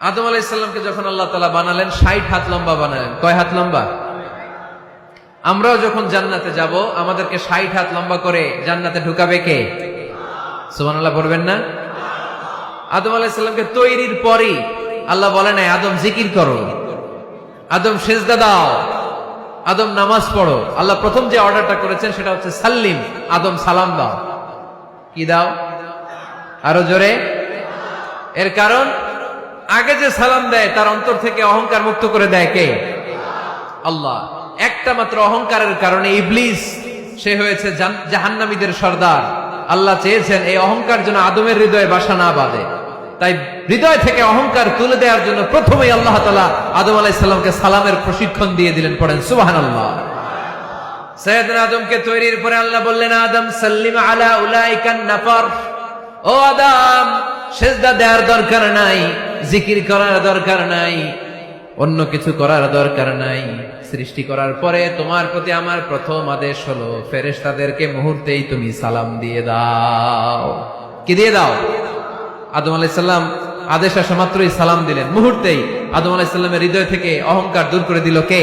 আদম আলাইহিস সালামকে যখন আল্লাহ তাআলা বানালেন 60 হাত লম্বা বানালেন। কয় হাত লম্বা? আমরাও যখন জান্নাতে যাব আমাদেরকে 60 হাত লম্বা করে জান্নাতে ঢুকাবে কে? সুবহানাল্লাহ পড়বেন না? আদম আলাইহিস সালামকে তৈরির পরই আল্লাহ বলে নাই আদম জিকির করো, আদম সিজদা দাও, আদম নামাজ পড়ো। আল্লাহ প্রথম যে অর্ডারটা করেছেন সেটা হচ্ছে সাল্লিম, আদম সালাম দাও। কি দাও? আরো জোরে। এর কারণ আগে যে সালাম দেয় তার অন্তর থেকে অহংকার মুক্ত করে দেয় কে? আল্লাহ। একটা মাত্র অহংকারের কারণে ইবলিস সে হয়েছে জাহান্নামীদের সর্দার। আল্লাহ চেয়েছেন এই অহংকার যেন আদমের হৃদয়ে বাসা না বাঁধে, তাই হৃদয় থেকে অহংকার তুলে দেওয়ার জন্য প্রথমেই আল্লাহ তাআলা আদম আলাইহিস সালামকে সালামের প্রশিক্ষণ দিয়ে দিলেন। পড়েন সুবহানাল্লাহ। সাইয়েদনা আদমকে তৈরির পরে আল্লাহ বললেন আদম সাল্লিম আলা উলাইকান নাফার, ও আদম সিজদা দেওয়ার দরকার নাই, জিকির করার দরকার নাই, অন্য কিছু করার দরকার নাই। সৃষ্টি করার পরে তোমার প্রতি আমার প্রথম আদেশ হলো ফেরেশতাদেরকে মুহূর্তেই তুমি সালাম দিয়ে দাও। কি দিয়ে দাও? আদম আলাইহিস সালাম আদেশ আসা মাত্রই সালাম দিলেন। মুহূর্তেই আদম আলাইহিস সালামের হৃদয় থেকে অহংকার দূর করে দিল কে?